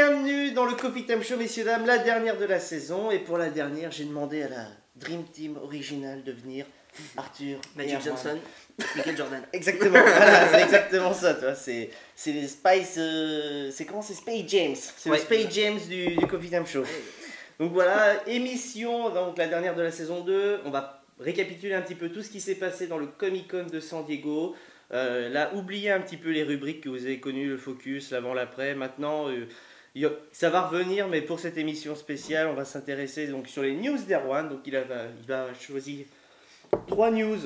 bienvenue dans le Coffee Time Show, messieurs dames, la dernière de la saison. Et pour la dernière, j'ai demandé à la Dream Team originale de venir. Arthur, Magic Johnson, Michael Jordan. Exactement, voilà, c'est exactement ça, toi. C'est les Spice, c'est comment, c'est Space James. C'est le Space James du Coffee Time Show. Donc voilà, émission, donc la dernière de la saison 2. On va récapituler un petit peu tout ce qui s'est passé dans le Comic Con de San Diego. Là, oubliez un petit peu les rubriques que vous avez connues, le focus, l'avant, l'après. Maintenant, ça va revenir, mais pour cette émission spéciale, on va s'intéresser donc sur les news d'Erwan. Donc il va choisir 3 news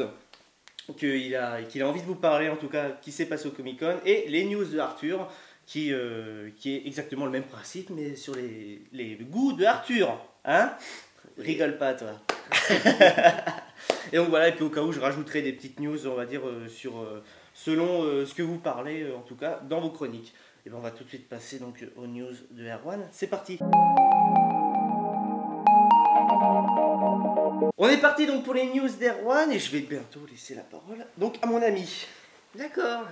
qu'il a envie de vous parler, en tout cas, qui s'est passé au Comic Con, et les news de Arthur, qui est exactement le même principe, mais sur les goûts de Arthur. Hein? Rigole pas, toi. Et donc voilà, et puis au cas où je rajouterai des petites news, on va dire, selon ce que vous parlez, en tout cas, dans vos chroniques. Et bien on va tout de suite passer donc aux news de Erwan. C'est parti. On est parti donc pour les news d'Erwan, et je vais bientôt laisser la parole donc à mon ami. D'accord,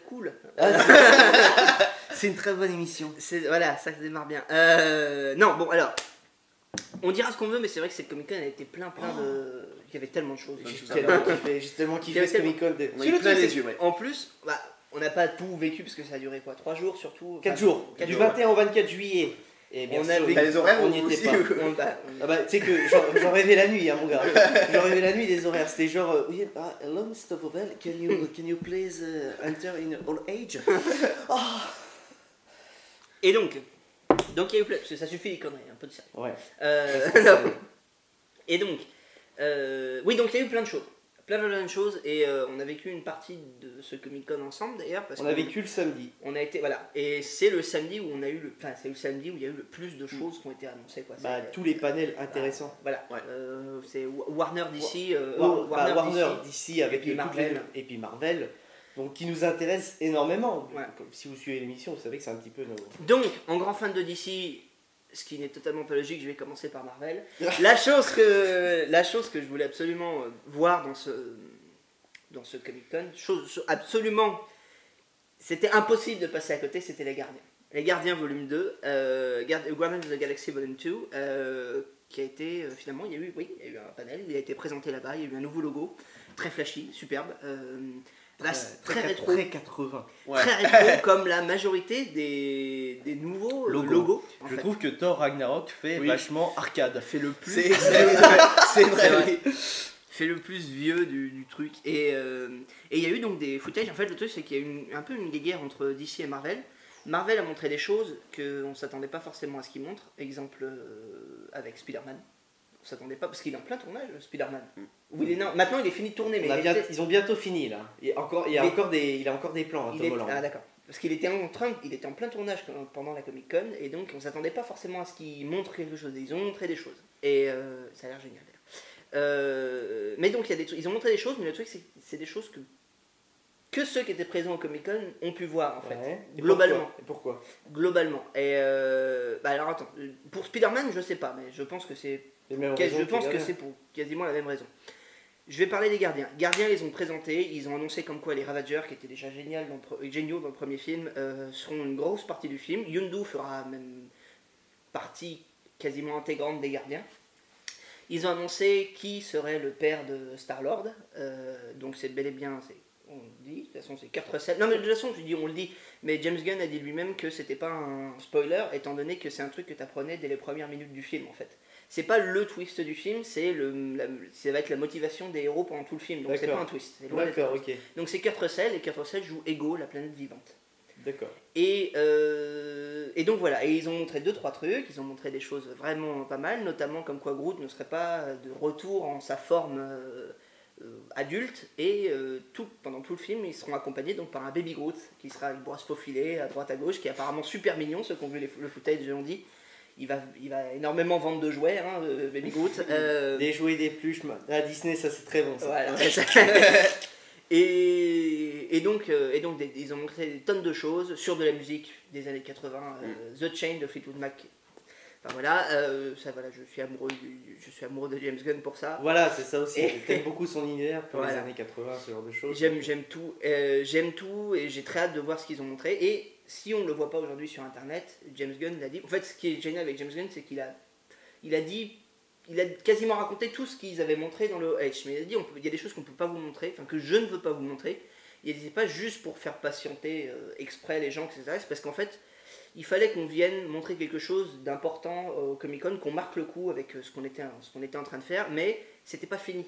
cool. C'est une très bonne émission. Voilà, ça démarre bien. Non, bon alors, on dira ce qu'on veut, mais c'est vrai que cette Comic Con a été plein de... Il y avait tellement de choses. J'ai tellement kiffé ce Comic Con. En plus, bah, on n'a pas tout vécu parce que ça a duré quoi, 3 jours surtout. 4 jours, du 21 au 24 juillet. Et bien sûr, les horaires, on n'y était pas. Tu sais que j'en rêvais la nuit, hein, mon gars. J'en rêvais la nuit des horaires. C'était genre, oui, hello Mr. Vauvel, can you please enter in all age? Oh. Et donc il y a eu plein, parce que ça suffit les conneries, un peu de ça. Ouais. Et donc, oui, donc il y a eu plein de choses. Plein de choses, et on a vécu une partie de ce Comic Con ensemble d'ailleurs. On a vécu le samedi. On a été, voilà, et c'est le samedi où on a eu c'est le samedi où il y a eu le plus de choses qui ont été annoncées, quoi. Tous les panels intéressants. Voilà, ouais. C'est Warner DC, Warner DC avec et puis Marvel. Et puis Marvel. Donc qui nous intéresse énormément. Ouais. Si vous suivez l'émission, vous savez que c'est un petit peu Donc, en grand fan de DC, ce qui n'est totalement pas logique, je vais commencer par Marvel. La chose que je voulais absolument voir dans ce Comic Con, chose absolument, c'était impossible de passer à côté, c'était Les Gardiens. Les Gardiens volume 2, Guardians of the Galaxy volume 2, qui a été, finalement, il y a eu un panel, il a été présenté là-bas, il y a eu un nouveau logo, très flashy, superbe. Très rétro, très 80. Ouais. Très rétro, comme la majorité des nouveaux logos. Je trouve que Thor Ragnarok fait vachement arcade. Fait le plus. C'est vrai. Fait le plus vieux du truc. Et il y a eu donc des footages. En fait, le truc, c'est qu'il y a eu un peu une guerre entre DC et Marvel. Marvel a montré des choses qu'on ne s'attendait pas forcément à ce qu'ils montrent. Exemple avec Spider-Man. On s'attendait pas, parce qu'il est en plein tournage, Spider-Man. Maintenant il est fini de tourner, mais ils ont bientôt fini là. Il a encore des plans, Tom Holland. Ah d'accord. Parce qu'il était en plein tournage pendant la Comic Con, et donc on s'attendait pas forcément à ce qu'ils montrent quelque chose. Ils ont montré des choses, et ça a l'air génial d'ailleurs. Mais donc ils ont montré des choses, mais le truc c'est des choses que ceux qui étaient présents au Comic Con ont pu voir en fait. Et globalement. Pourquoi globalement. Et alors attends, pour Spider-Man je sais pas, mais je pense que c'est pour quasiment la même raison. Je vais parler des Gardiens. Gardiens, ils ont présenté, ils ont annoncé comme quoi les Ravagers, qui étaient déjà géniaux dans le premier film, seront une grosse partie du film. Yondu fera même partie quasiment intégrante des Gardiens. Ils ont annoncé qui serait le père de Star-Lord. Donc c'est bel et bien, on le dit, de toute façon c'est Kurt Russell. Non mais de toute façon je dis on le dit, mais James Gunn a dit lui-même que c'était pas un spoiler, étant donné que c'est un truc que tu apprenais dès les premières minutes du film en fait. C'est pas le twist du film, ça va être la motivation des héros pendant tout le film, donc c'est pas un twist. D'accord, ok. Donc c'est Kurt Russell, et Kurt Russell joue Ego, la planète vivante. D'accord. Et donc voilà, et ils ont montré 2-3 trucs, ils ont montré des choses vraiment pas mal, notamment comme quoi Groot ne serait pas de retour en sa forme adulte, et pendant tout le film ils seront accompagnés donc par un baby Groot qui pourra se faufiler à droite à gauche, qui est apparemment super mignon. Ceux qui ont vu le footage l'ont dit. Il va énormément vendre de jouets, hein, Baby Groot. Des jouets, des pluches, à Disney, ça c'est très bon ça. Voilà. et donc ils ont montré des tonnes de choses sur de la musique des années 80, The Chain de Fleetwood Mac. Enfin voilà, je suis amoureux de James Gunn pour ça. Voilà, c'est ça aussi. J'aime beaucoup son univers pour les années 80, ce genre de choses. J'aime tout et j'ai très hâte de voir ce qu'ils ont montré. Et si on ne le voit pas aujourd'hui sur internet, James Gunn l'a dit. En fait, ce qui est génial avec James Gunn, c'est qu'il a dit, il a quasiment raconté tout ce qu'ils avaient montré dans le H. Mais il a dit, il y a des choses qu'on ne peut pas vous montrer, enfin que je ne veux pas vous montrer. Il disait pas juste pour faire patienter exprès les gens, etc. C'est parce qu'en fait, il fallait qu'on vienne montrer quelque chose d'important au Comic-Con, qu'on marque le coup avec ce qu'on était en train de faire, mais c'était pas fini.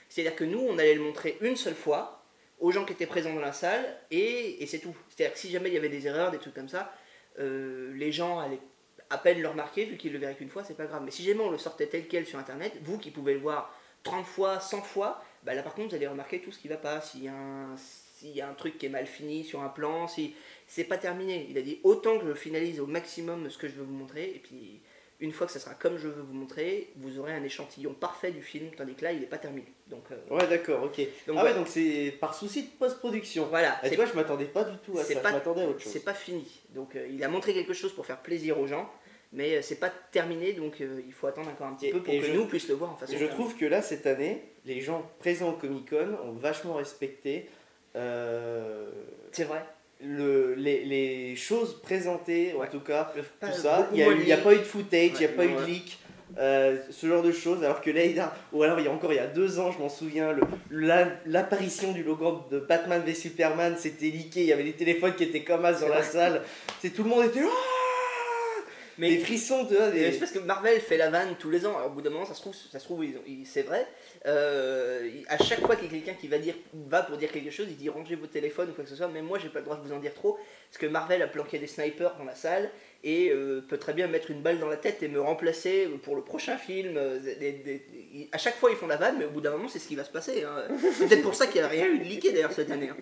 C'est-à-dire que nous, on allait le montrer une seule fois aux gens qui étaient présents dans la salle, et c'est tout. C'est-à-dire que si jamais il y avait des erreurs, des trucs comme ça, les gens allaient à peine le remarquer, vu qu'ils le verraient qu'une fois, c'est pas grave. Mais si jamais on le sortait tel quel sur internet, vous qui pouvez le voir 30 fois, 100 fois, bah là par contre vous allez remarquer tout ce qui va pas, s'il y a un truc qui est mal fini sur un plan, si c'est pas terminé. Il a dit autant que je finalise au maximum ce que je veux vous montrer, et puis une fois que ça sera comme je veux vous montrer, vous aurez un échantillon parfait du film, tandis que là il n'est pas terminé. Donc, ouais, d'accord, ok. Donc, ouais, donc c'est par souci de post-production. Voilà. Et tu vois, je m'attendais pas du tout à ça, je m'attendais à autre chose. C'est pas fini. Donc il a montré quelque chose pour faire plaisir aux gens, mais c'est pas terminé, donc il faut attendre encore un petit peu pour que nous puissions le voir en façon. Et je trouve que là, cette année, les gens présents au Comic-Con ont vachement respecté. C'est vrai. Les choses présentées, en tout cas, tout ça. Il n'y a pas eu de footage, il n'y a pas eu de leak. Ce genre de choses, alors que là, ou alors il y a 2 ans, je m'en souviens, l'apparition du logo de Batman v Superman, c'était leaké, il y avait des téléphones qui étaient comme as dans la salle, tout le monde était mais des frissons, c'est parce que Marvel fait la vanne tous les ans. Alors, au bout d'un moment, ça se trouve c'est vrai. À chaque fois qu'il y a quelqu'un qui va pour dire quelque chose, il dit rangez vos téléphones ou quoi que ce soit. Même moi, j'ai pas le droit de vous en dire trop, parce que Marvel a planqué des snipers dans la salle et peut très bien mettre une balle dans la tête et me remplacer pour le prochain film. À chaque fois, ils font la vanne, mais au bout d'un moment, c'est ce qui va se passer. Hein. C'est peut-être pour ça qu'il n'y a rien eu de leaké d'ailleurs cette année. Hein.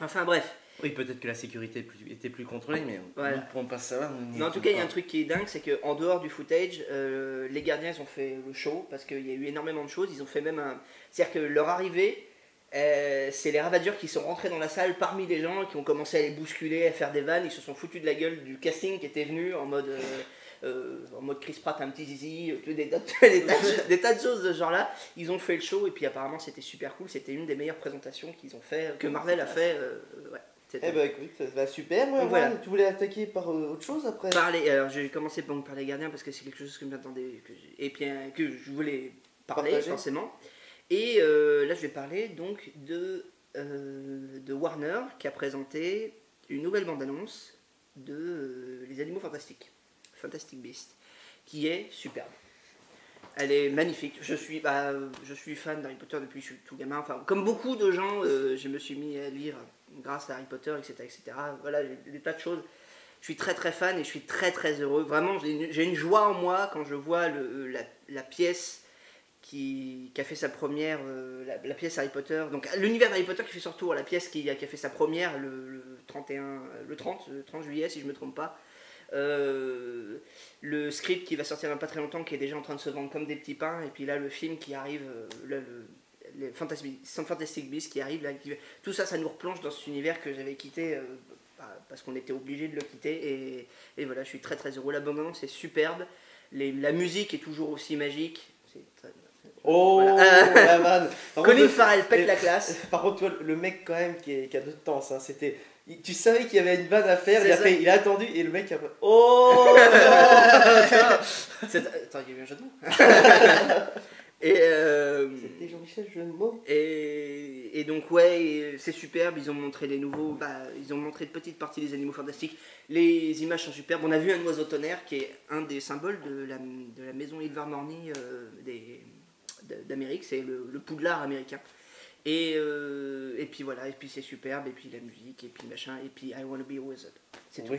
Enfin bref. Oui, peut-être que la sécurité était plus contrôlée, mais voilà. Nous ne pourrons pas savoir. Mais en tout cas, il y a un truc qui est dingue, c'est qu'en dehors du footage, les gardiens ils ont fait le show, parce qu'il y a eu énormément de choses. Ils ont fait même un... C'est-à-dire que leur arrivée, c'est les Ravageurs qui sont rentrés dans la salle parmi les gens, qui ont commencé à les bousculer, à faire des vannes. Ils se sont foutus de la gueule du casting qui était venu en mode Chris Pratt, un petit zizi, des tas de choses de ce genre-là. Ils ont fait le show, et puis apparemment c'était super cool. C'était une des meilleures présentations qu'ils ont fait, que Marvel a fait. Ouais. Eh ben écoute, ça va super. Ouais, voilà. Tu voulais attaquer par autre chose après? Alors j'ai commencé par les gardiens parce que c'est quelque chose que m'attendais et bien que je voulais parler forcément. Et là je vais parler donc de Warner qui a présenté une nouvelle bande-annonce de Les Animaux Fantastiques, Fantastic Beasts, qui est superbe. Elle est magnifique. Je suis fan d'Harry Potter depuis que je suis tout gamin. Enfin, comme beaucoup de gens, je me suis mis à lire grâce à Harry Potter, etc. etc. Voilà, des tas de choses. Je suis très très fan et je suis très très heureux. Vraiment, j'ai une joie en moi quand je vois la pièce qui a fait sa première, la pièce Harry Potter. Donc l'univers d'Harry Potter qui fait son retour, la pièce qui a fait sa première le 30 juillet, si je ne me trompe pas. Le script qui va sortir dans pas très longtemps, qui est déjà en train de se vendre comme des petits pains, et puis là le film qui arrive, les Fantastic Beasts qui arrive là, tout ça, ça nous replonge dans cet univers que j'avais quitté parce qu'on était obligé de le quitter, et voilà, je suis très très heureux. La bande-annonce est superbe, la musique est toujours aussi magique. Voilà. La vanne. Colin Farrell pète la classe. Par contre, toi, le mec quand même qui a de temps, ça, c'était... Tu savais qu'il y avait une vanne à faire, il a attendu et le mec a fait oh non. Attends, il y a eu un jeu de mots. C'était Jean-Michel jeu de mots. Et donc ouais, c'est superbe, ils ont montré les nouveaux, ils ont montré de petites parties des Animaux Fantastiques. Les images sont superbes. On a vu un oiseau tonnerre qui est un des symboles de la maison Ilvermorny d'Amérique, c'est le poudlard américain. Et puis voilà, et puis c'est superbe, et puis la musique, et puis machin, et puis I wanna be a wizard. C'est tout.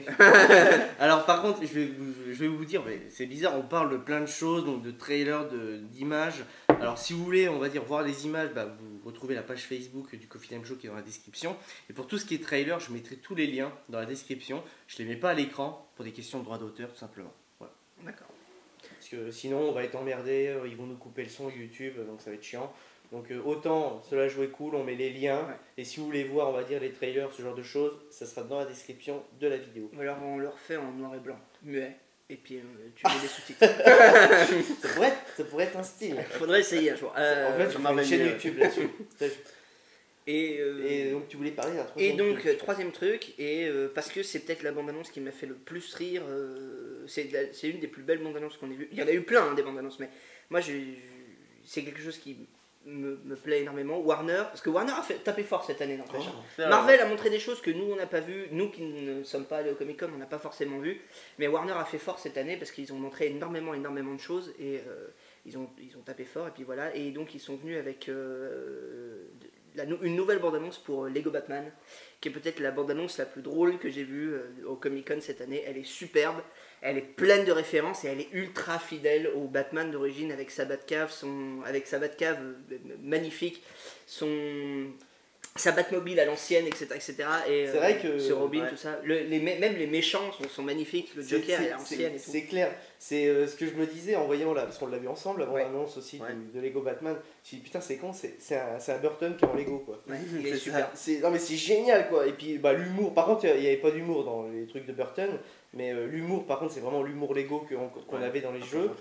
Alors par contre, je vais vous dire, c'est bizarre, on parle de plein de choses, donc de trailers, d'images. Alors si vous voulez, on va dire, voir les images, vous retrouvez la page Facebook du Coffee Time Show qui est dans la description. Et pour tout ce qui est trailer, je mettrai tous les liens dans la description. Je ne les mets pas à l'écran pour des questions de droit d'auteur, tout simplement. Voilà. D'accord. Parce que sinon, on va être emmerdé, ils vont nous couper le son YouTube, donc ça va être chiant. Donc autant cela jouer cool, on met les liens, et si vous voulez voir, on va dire, les trailers, ce genre de choses, ça sera dans la description de la vidéo. Ou alors on le refait en noir et blanc, muet, et puis tu mets des sous-titres. ça pourrait être un style. Faudrait essayer un jour. En fait, je fais une chaîne YouTube là-dessus. Et donc tu voulais parler d'un troisième truc. Et donc troisième truc, parce que c'est peut-être la bande-annonce qui m'a fait le plus rire, c'est une des plus belles bandes-annonces qu'on ait vues. Il y en a eu plein des bandes-annonces, mais moi c'est quelque chose qui me plaît énormément. Warner, parce que Warner a tapé fort cette année, n'empêche. Marvel a montré des choses que nous on n'a pas vues, nous qui ne sommes pas allés au Comic Con on n'a pas forcément vu, mais Warner a fait fort cette année parce qu'ils ont montré énormément de choses et ils ont tapé fort et puis voilà, et donc ils sont venus avec une nouvelle bande-annonce pour Lego Batman, qui est peut-être la bande-annonce la plus drôle que j'ai vue au Comic-Con cette année. Elle est superbe, elle est pleine de références et elle est ultra fidèle au Batman d'origine avec sa Batcave, magnifique, sa Batmobile à l'ancienne, etc. Et c'est vrai que ce Robin, tout ça. Même les méchants sont magnifiques, le Joker à l'ancienne et tout. C'est clair, c'est ce que je me disais en voyant là, parce qu'on l'a vu ensemble avant l'annonce aussi de Lego Batman. Je me dis putain, c'est con, c'est un Burton qui est en Lego quoi. Ouais, il est super. Non mais c'est génial quoi. Et puis l'humour, par contre, il n'y avait pas d'humour dans les trucs de Burton, mais l'humour, par contre, c'est vraiment l'humour Lego qu'on avait dans les jeux,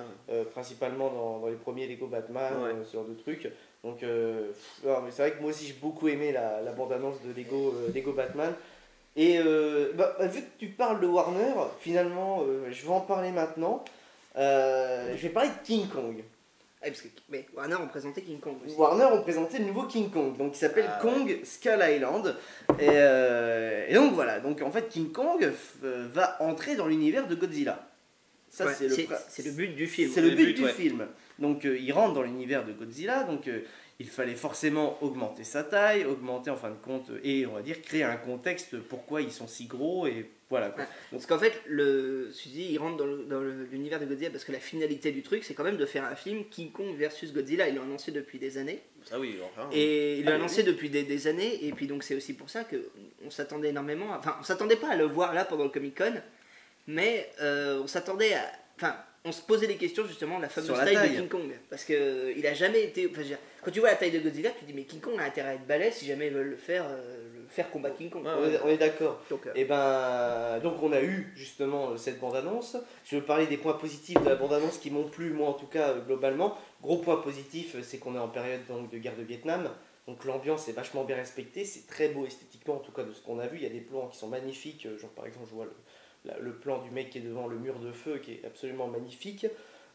principalement dans les premiers Lego Batman, ce genre de trucs. Donc c'est vrai que moi aussi j'ai beaucoup aimé la bande-annonce de Lego Batman. Et vu que tu parles de Warner, finalement je vais en parler maintenant. Je vais parler de King Kong. Mais Warner ont présenté King Kong aussi. Warner ont présenté le nouveau King Kong, donc qui s'appelle Kong Skull Island. Et donc voilà, donc en fait King Kong va entrer dans l'univers de Godzilla. Ça, c'est le but du film. C'est le but du film. Donc il rentre dans l'univers de Godzilla, donc il fallait forcément augmenter sa taille, augmenter en fin de compte, et on va dire créer un contexte pourquoi ils sont si gros, et voilà quoi. Parce qu'en fait, il rentre dans l'univers de Godzilla parce que la finalité du truc, c'est quand même de faire un film King Kong versus Godzilla. Ils l'ont annoncé depuis des années. Ah oui, enfin. Et il l'a annoncé depuis des années, et puis donc c'est aussi pour ça qu'on s'attendait énormément. Enfin, on s'attendait pas à le voir là pendant le Comic-Con, mais on s'attendait à. Enfin, on se posait des questions justement de la fameuse taille de King Kong. Parce qu'il a jamais été. Enfin, quand tu vois la taille de Godzilla, tu te dis, mais King Kong a intérêt à être balèze si jamais ils veulent le faire combat King Kong. On est d'accord. Donc on a eu justement cette bande-annonce. Je veux parler des points positifs de la bande-annonce qui m'ont plu, moi en tout cas globalement. Gros point positif, c'est qu'on est en période donc, de guerre de Vietnam. Donc l'ambiance est vachement bien respectée, c'est très beau esthétiquement en tout cas de ce qu'on a vu. Il y a des plans qui sont magnifiques, genre par exemple je vois le plan du mec qui est devant le mur de feu qui est absolument magnifique.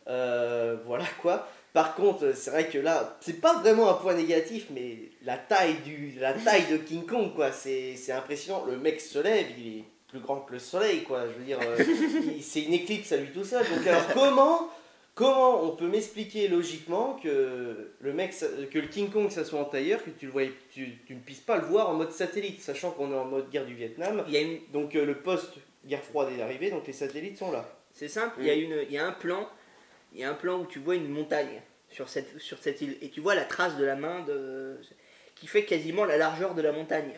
Voilà quoi. Par contre, c'est vrai que là, c'est pas vraiment un point négatif, mais la taille de King Kong, quoi, c'est impressionnant. Le mec se lève, il est plus grand que le soleil, quoi. Je veux dire, c'est une éclipse à lui tout seul. Donc alors comment on peut m'expliquer logiquement que le King Kong ça soit en tailleur, que tu ne puisses pas le voir en mode satellite, sachant qu'on est en mode guerre du Vietnam. Donc le post-guerre froide est arrivé, donc les satellites sont là. C'est simple, il y a un plan où tu vois une montagne sur cette île, et tu vois la trace de la main qui fait quasiment la largeur de la montagne.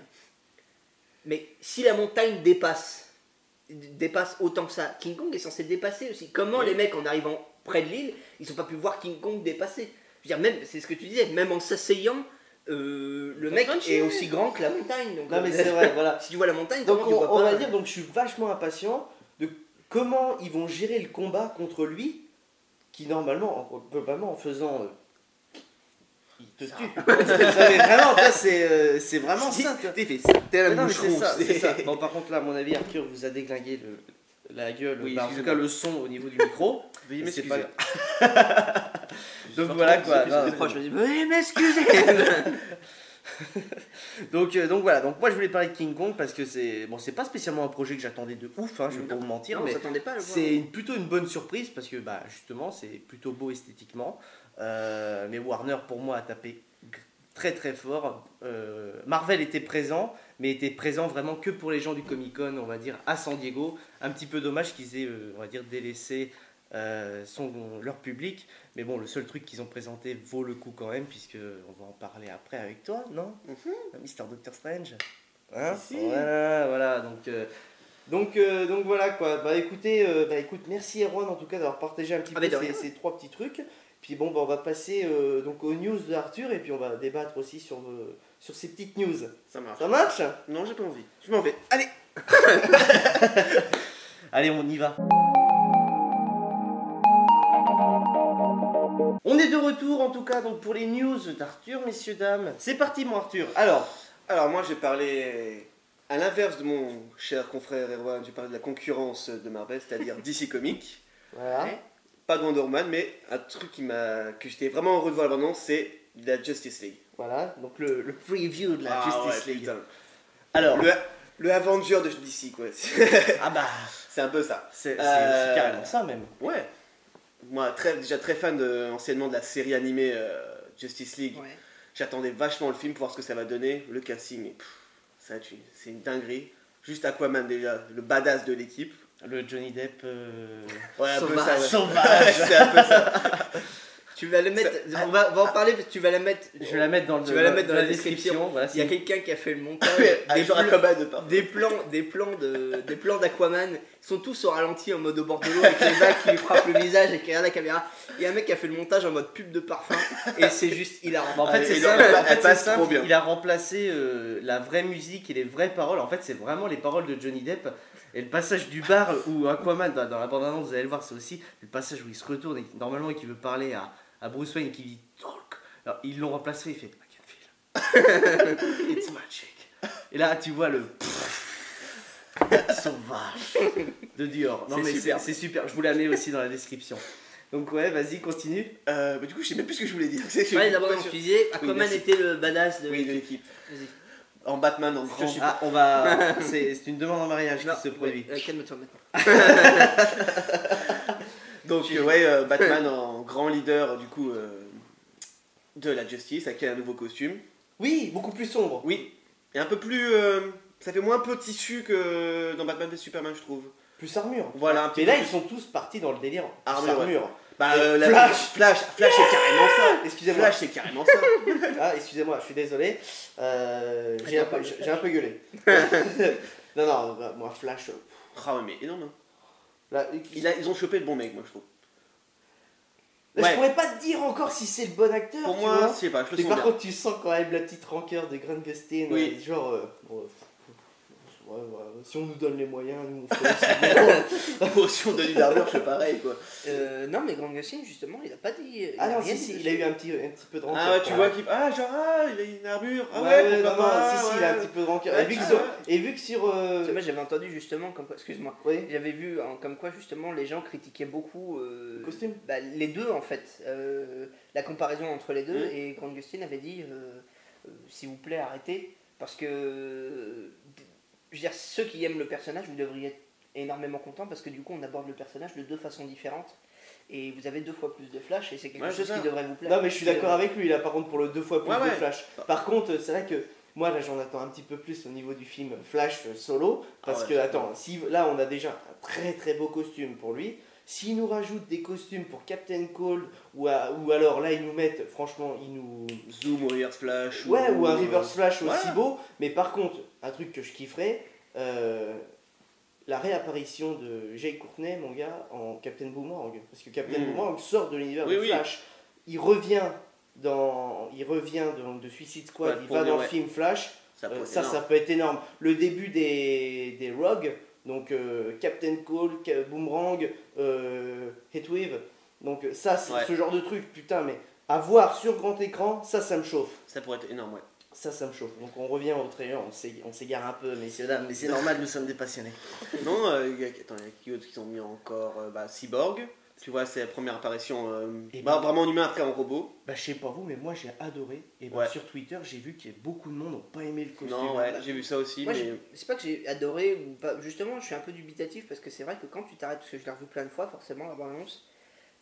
Mais si la montagne dépasse autant que ça, King Kong est censé dépasser aussi. Comment les mecs, en arrivant près de l'île, ils n'ont pas pu voir King Kong dépasser? Je veux dire, même, c'est ce que tu disais, même en s'asseyant, le mec est aussi grand que la montagne. Donc, non mais c'est vrai, voilà. Si tu vois la montagne, donc on va dire, donc je suis vachement impatient de comment ils vont gérer le combat contre lui, qui normalement, globalement, en faisant... il te tue. Mais vraiment, c'est vraiment ça. T'es la moucheron. C'est ça. Bon, par contre, là, à mon avis, Arthur vous a déglingué la gueule, en tout cas le son au niveau du micro. Veuillez m'excuser. Donc voilà quoi. Je me dis, veuillez m'excuser. donc voilà, donc moi je voulais parler de King Kong parce que c'est pas spécialement un projet que j'attendais de ouf, je vais pas vous mentir, mais c'est plutôt une bonne surprise parce que justement c'est plutôt beau esthétiquement, mais Warner pour moi a tapé très très fort. Marvel était présent, mais était présent vraiment que pour les gens du Comic Con, on va dire à San Diego. Un petit peu dommage qu'ils aient on va dire délaissé leur public, mais bon, le seul truc qu'ils ont présenté vaut le coup quand même, puisque on va en parler après avec toi, non? Mister Doctor Strange, hein? Si. Voilà, donc voilà quoi. Écoute, merci Erwan en tout cas d'avoir partagé un petit peu ces trois petits trucs. Puis bon, on va passer donc aux news de Arthur, et puis on va débattre aussi sur ces petites news. Ça marche. Ça marche? Non, j'ai pas envie. Je m'en vais. Allez. Allez, on y va. On est de retour en tout cas donc pour les news d'Arthur, messieurs, dames. C'est parti mon Arthur. Alors, Alors moi j'ai parlé à l'inverse de mon cher confrère Erwan, j'ai parlé de la concurrence de Marvel, c'est-à-dire DC Comics. Voilà. Pas de Wonder Woman, mais un truc que j'étais vraiment heureux de voir la bande-annonce, c'est la Justice League. Voilà, donc le preview de la Justice League. Putain. Alors, le Avenger de DC quoi. ah bah, c'est un peu ça. c'est carrément ça même. Ouais. Moi déjà très fan anciennement de la série animée Justice League. Ouais. J'attendais vachement le film pour voir ce que ça va donner. Le casting, c'est une dinguerie. Juste Aquaman déjà, le badass de l'équipe. Le Johnny Depp Ouais, un peu Sauvage. ça. Ouais. sauvage. C'est un peu ça. Tu vas le mettre, on va en parler parce que tu vas la mettre. Je vais la mettre dans, Tu vas la mettre dans la description. Voilà, Il y a quelqu'un qui a fait le montage. Genre Aquaman de part. Des plans d'Aquaman, ils sont tous au ralenti en mode au bord de l'eau avec les vagues qui lui frappent le visage et qui regardent la caméra. Il y a un mec qui a fait le montage en mode pub de parfum et c'est juste hilarant. En fait, c'est elle simple. passe- En fait, elle passe c'est simple. trop bien. Il a remplacé la vraie musique et les vraies paroles. En fait, c'est vraiment les paroles de Johnny Depp. Et le passage du bar où Aquaman, dans la bande-annonce, vous allez le voir, c'est aussi le passage où il se retourne et normalement et qui veut parler à Bruce Wayne et qui dit talk. Alors, ils l'ont remplacé, il fait I can feel. It's magic. Et là, tu vois le sauvage de Dior. Non, C'est mais super. c'est super. Je vous la mets aussi dans la description. Donc, ouais, vas-y, continue. Du coup, je sais même plus ce que je voulais dire. Ouais, d'abord, Pas on sûr. se disait, Aquaman merci. était le badass de. Oui, de l'équipe. Vas-y. En Batman, en grand. Ah, on va. C'est une demande en mariage Non, qui se produit. calme-toi maintenant. Donc, Batman en grand leader, du coup, de la Justice, avec un nouveau costume. Oui, beaucoup plus sombre. Oui, et un peu plus. Ça fait moins peu tissu que dans Batman v Superman, je trouve. Plus armure. Voilà, un petit Mais là, peu ils sont tous partis dans le délire. Armure, Armure. Bah, Flash. Flash, c'est carrément ça. Excusez-moi. Flash, c'est carrément ça. Ah, excusez-moi, je suis désolé. J'ai un peu gueulé. non, bah, moi, Flash. Ah ouais, mais énorme. Hein. Là, Ils ont chopé le bon mec, moi, je trouve. Je pourrais pas te dire encore si c'est le bon acteur. Pour tu moi, vois. je sais pas, je le Mais sens par bien. contre, tu sens quand même la petite rancœur de Grant Gustin. Oui. Genre, si on nous donne les moyens, nous on fait aussi. Si on donne une armure, je fais pareil, quoi. Non, mais Grant Gustin, justement, il a pas dit. Ah non, rien si, dit il a eu dessus. un petit peu de rancœur. Ah ouais, tu quand vois même. qu'il. Il a une armure. Ah Ouais, pourquoi non, pas, si, ouais. il a un petit peu de rancœur. Ouais, Et vu que tu sur. vois. Et vu que sur Tu sais, moi, j'avais entendu justement, comme quoi, excuse-moi, oui, j'avais vu comme quoi justement les gens critiquaient beaucoup le costume. les deux en fait, la comparaison entre les deux, Mm. et Grant Gustin avait dit s'il vous plaît arrêtez, parce que je veux dire, ceux qui aiment le personnage, vous devriez être énormément contents parce que du coup on aborde le personnage de deux façons différentes et vous avez 2 fois plus de flash et c'est quelque Ouais, chose c'est ça. qui devrait vous plaire. Non, mais je suis d'accord avec lui là, par contre, pour le 2 fois plus Ouais, de ouais. Flash. Par contre, c'est vrai que moi là j'en attends un petit peu plus au niveau du film Flash solo. Parce Ah ouais, que, c'est attends, si, là on a déjà un très très beau costume pour lui. S'ils nous rajoutent des costumes pour Captain Cold, ou alors là ils nous mettent, franchement, ils nous. Zoom ou Reverse Flash. Ouais, ou un Reverse Flash aussi ouais. beau. Mais par contre, un truc que je kifferais, la réapparition de Jay Courtney, mon gars, en Captain Boomerang. Parce que Captain Boomerang sort de l'univers Oui, de oui. Flash. Il revient de Suicide Squad, Ouais, il pour va dire, dans le ouais. film Flash. Ça peut être Ça énorme. peut être énorme. Le début des Rogues, donc Captain Cold, Boomerang, Heatwave. Donc ça, c'est Ouais. ce genre de truc, putain, mais à voir sur grand écran, ça me chauffe. Ça pourrait être énorme, ouais. Ça me chauffe. Donc on revient au trailer, on s'égare un peu, messieurs, dames, mais c'est normal, nous sommes des passionnés. Non, il y a qui d'autres qui ont mis encore Cyborg. Tu vois, c'est la première apparition Et ben- vraiment en humain après en robot. Bah je sais pas vous, mais moi j'ai adoré. Et bah, Ouais. sur Twitter, j'ai vu qu'il y a beaucoup de monde n'ont pas aimé le costume. Non, ouais, j'ai vu ça aussi, Moi, mais. c'est pas que j'ai adoré ou pas. Justement, je suis un peu dubitatif parce que c'est vrai que quand tu t'arrêtes, parce que je l'ai revu plein de fois, forcément, la bande-annonce,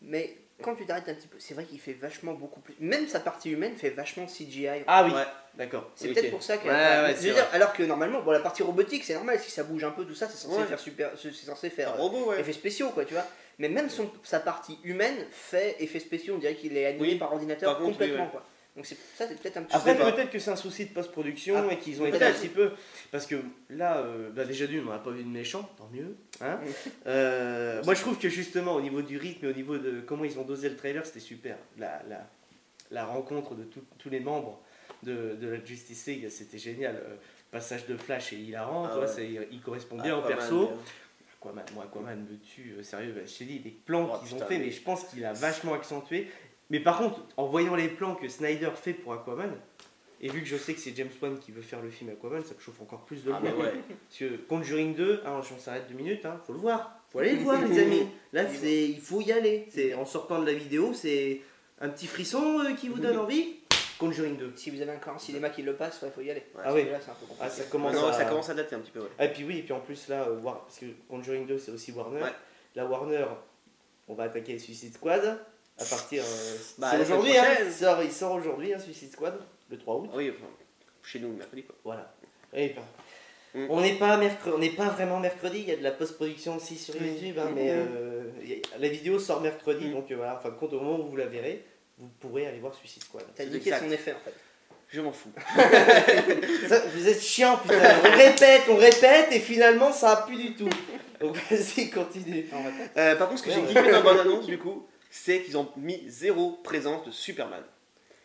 mais quand tu t'arrêtes un petit peu, c'est vrai qu'il fait vachement beaucoup plus. Même sa partie humaine fait vachement CGI. Ah oui, Ouais. d'accord. C'est Ok. peut-être pour ça que. Ouais, je veux dire, alors que normalement, bon, la partie robotique, c'est normal, si ça bouge un peu, tout ça, c'est censé Ouais. faire c'est censé Un faire robot, ouais. effets spéciaux, quoi, tu vois. Mais même sa partie humaine fait effets spéciaux, on dirait qu'il est animé Oui. par ordinateur Par contre, complètement, oui, ouais. quoi. Donc ça, c'est peut-être un petit Après, sais pas. peut-être que c'est un souci de post-production Ah, et qu'ils ont été peut-être. un petit peu. Parce que là, déjà d'une, on n'a pas vu de méchant, tant mieux. Hein moi, je trouve que justement, au niveau du rythme et au niveau de comment ils ont dosé le trailer, c'était super. La rencontre de tous les membres de la Justice League, c'était génial. Passage de Flash est hilarant, Ah tu vois, ouais. il correspond bien au Aquaman, perso. bien. Aquaman me tue, sérieux, je t'ai dit, les plans Oh, qu'ils ont putain, fait, mais- mais je pense qu'il a vachement accentué. Mais par contre, en voyant les plans que Snyder fait pour Aquaman, Et vu que je sais que c'est James Wan qui veut faire le film Aquaman, ça me chauffe encore plus de le Ah, voir. mais ouais. Parce que Conjuring 2, hein, on s'arrête 2 minutes, hein, faut le voir. Faut aller le voir, les amis. Là, il faut y aller. En sortant de la vidéo, c'est un petit frisson qui vous donne envie. Conjuring 2. Si vous avez encore un cinéma qui le passe, il faut y aller. Ouais, ah oui, là c'est un peu compliqué. Ah, ça commence, ça commence à dater un petit peu. Ouais. Ah, et puis oui, et puis en plus là, parce que Conjuring 2 c'est aussi Warner. Ouais. La Warner, on va attaquer Suicide Squad à partir. Bah, c'est la aujourd'hui, semaine hein, prochaine. il sort aujourd'hui, hein, Suicide Squad, le 3 août. Oui, enfin, chez nous, mercredi quoi. Voilà. Et ben, Mm. on n'est pas vraiment mercredi, il y a de la post-production aussi sur YouTube, hein, mais la vidéo sort mercredi, donc voilà, en fin de compte, au moment où vous la verrez, vous pourrez aller voir Suicide Squad. T'as niqué son effet en fait. Je m'en fous. Vous êtes chiant, putain. On répète, et finalement ça a plus du tout. Donc vas-y, continue. Par contre, ce que j'ai kiffé dans la bande-annonce, du coup, c'est qu'ils ont mis 0 présence de Superman.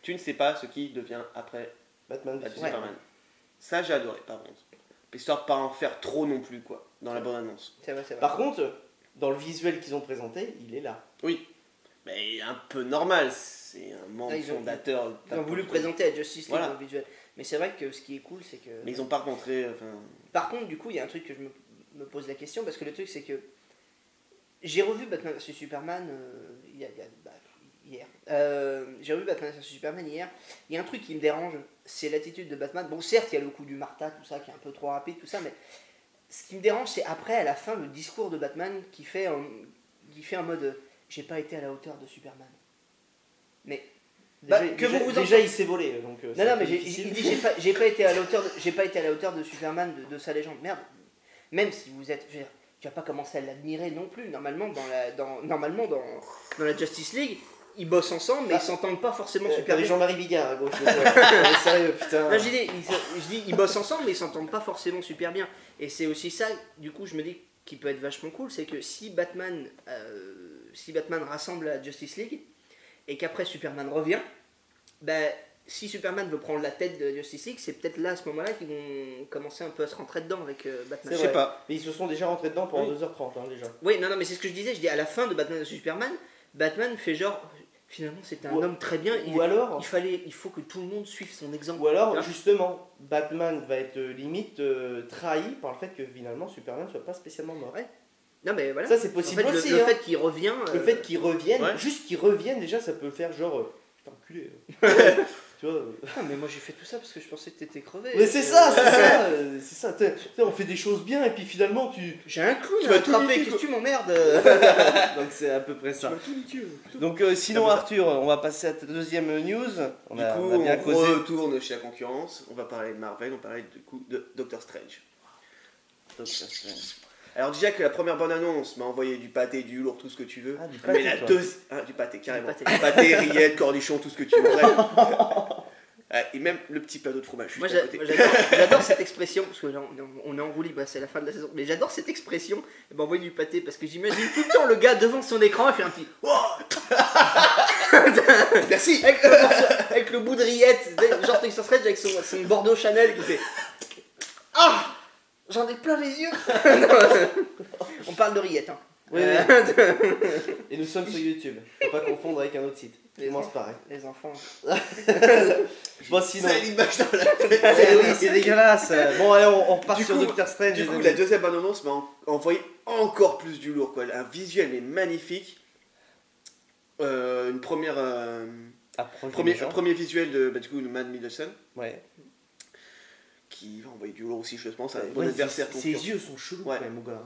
Tu ne sais pas ce qui devient après Batman. Superman. Ça, j'ai adoré, par contre. Histoire de pas en faire trop non plus, quoi, dans la bande-annonce. C'est vrai. Par contre, dans le visuel qu'ils ont présenté, il est là. Oui. Mais un peu normal, c'est un membre fondateur. Ils ont voulu présenter à Justice League Voilà. dans le visuel. Mais c'est vrai que ce qui est cool, c'est que. Mais ils ont pas montré. Par contre, du coup, il y a un truc que je me pose la question, parce que le truc, c'est que j'ai revu Batman vs Superman hier. J'ai revu Batman vs Superman hier. Il y a un truc qui me dérange, c'est l'attitude de Batman. Bon, certes, il y a le coup du Martha, tout ça, qui est un peu trop rapide, tout ça, mais ce qui me dérange, c'est après, à la fin, le discours de Batman qui fait en mode j'ai pas été à la hauteur de Superman. Mais. Déjà, il s'est volé, donc. Non, mais il dit j'ai pas été à la hauteur de Superman, de sa légende. Merde. Même si vous êtes, tu vas pas commencer à l'admirer non plus. Normalement, dans la Justice League, ils bossent ensemble, mais ils s'entendent pas forcément super bien. Jean-Marie Bigard à gauche. Sérieux, putain. Non, je dis, ils bossent ensemble, mais ils s'entendent pas forcément super bien. Et c'est aussi ça, du coup, je me dis, qui peut être vachement cool, c'est que si Batman rassemble la Justice League et qu'après Superman revient, ben, si Superman veut prendre la tête de Justice League, c'est peut-être là, à ce moment-là, qu'ils vont commencer un peu à se rentrer dedans avec Batman. Je sais pas. Mais ils se sont déjà rentrés dedans pendant 2h30, hein, déjà. Oui, non, mais c'est ce que je disais. Je dis à la fin de Batman vs Superman, Batman fait genre, finalement, c'était un homme très bien. Il faut que tout le monde suive son exemple. Ou alors, justement, Batman va être limite trahi par le fait que finalement Superman soit pas spécialement mort. Ouais. Non, mais voilà. Ça, c'est possible en fait, aussi. Le fait qu'il revient. Le fait qu'il revienne, ouais. juste qu'il revienne, déjà, ça peut faire genre. Putain, enculé. Tu vois. Ah, mais moi j'ai fait tout ça parce que je pensais que t'étais crevé. Mais c'est ça, c'est ça. T'sais, on fait des choses bien et puis finalement tu. J'ai un clou, Tu tu vas m'as tout attrapé, niquer, qu'est-ce que tu m'emmerdes. Donc c'est à peu près ça. tout niqué. Donc sinon Arthur, on va passer à ta deuxième news. On Du a coup, bien on causé. retourne chez la concurrence. On va parler de Marvel, on parlait du coup de Doctor Strange. Alors déjà que la première bonne annonce m'a envoyé du pâté, du lourd, tout ce que tu veux. Ah, du pâté, mais la toi. deuxième... Ah, du pâté, carrément. Du Pâté, rillettes, cornichons, tout ce que tu veux. Bref. Et même le petit plateau de fromage juste Moi à côté. j'adore cette expression, parce que là, on est en roue libre, c'est la fin de la saison, mais j'adore cette expression, m'envoyer du pâté, parce que j'imagine tout le temps le gars devant son écran et faire un petit Merci. avec le bout de rillette, genre Doctor Strange avec son Bordeaux Chanel qui fait ah, j'en ai plein les yeux. On parle de rilleette, hein. Oui, et nous sommes sur YouTube. Faut pas confondre avec un autre site. Commence pareil. Les enfants. Bon sinon. C'est l'image dans la tête. Oui, c'est dégueulasse. Bon allez, on repart Du sur coup, Doctor Strange. Du coup, la deuxième bonne annonce m'a envoyé encore plus du lourd, quoi. Un visuel mais magnifique. Une première. Premier visuel de du coup, Matt Mikkelsen. Ouais. Qui va envoyer du lourd aussi, je pense. Un bon adversaire. Ses yeux sont chelous quand même, mon gars.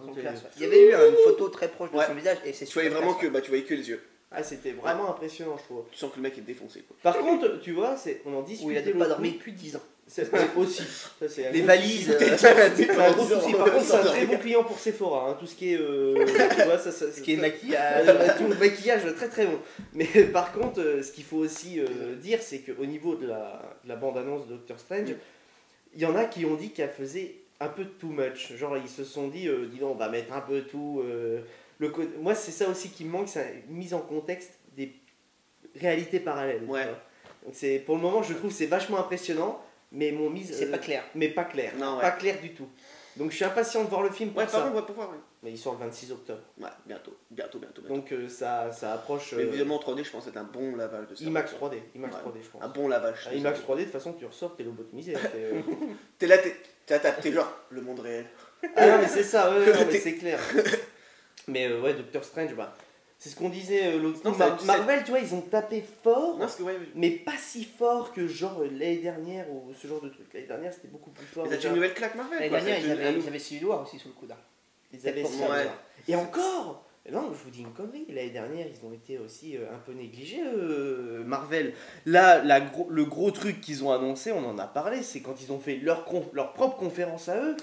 Il y avait eu une photo très proche de son visage et c'est Tu voyais vraiment que tu voyais que les yeux. Ah, c'était vraiment impressionnant, je trouve. Tu sens que le mec est défoncé, quoi. Par contre, tu vois, on en discute. Où il a pas dormi depuis 10 ans. C'est aussi. Ça, c'est Les valises. c'est un gros souci. Par contre, c'est un très bon client pour Sephora. Hein. Tout ce qui est. Tu vois, Ce qui est maquillage. Tout le maquillage, très très bon. Mais par contre, ce qu'il faut aussi dire, c'est qu'au niveau de la bande-annonce de Doctor Strange, il y en a qui ont dit qu'elle faisait un peu too much. Genre, ils se sont dit, dis donc, on va mettre un peu tout. Moi, c'est ça aussi qui me manque, c'est une mise en contexte des réalités parallèles. Ouais. Donc pour le moment, je trouve que c'est vachement impressionnant, mais C'est pas clair. Mais pas clair. Non, ouais. Pas clair du tout. Donc je suis impatient de voir le film pour ça. Pour voir, ouais. Mais il sort le 26 octobre. Ouais, bientôt. Donc ça approche. Mais évidemment, 3D, je pense que c'est un bon lavage de ça. IMAX 3D, je pense. Un bon lavage. IMAX 3D, de toute façon, tu ressors, t'es lobotomisé. T'es là, t'es genre le monde réel. Ah non, mais c'est ça, mais c'est clair. Mais ouais, Doctor Strange, c'est ce qu'on disait l'autre fois. Marvel, tu vois, ils ont tapé fort, mais pas si fort que genre l'année dernière ou ce genre de truc. L'année dernière, c'était beaucoup plus fort. Mais t'as une nouvelle claque Marvel. L'année dernière, ils avaient Civil War aussi sous le coude. Ils avaient Et encore non, je vous dis une connerie. L'année dernière, ils ont été aussi un peu négligés, Marvel. Là, le gros truc qu'ils ont annoncé, on en a parlé, c'est quand ils ont fait leur propre conférence à eux,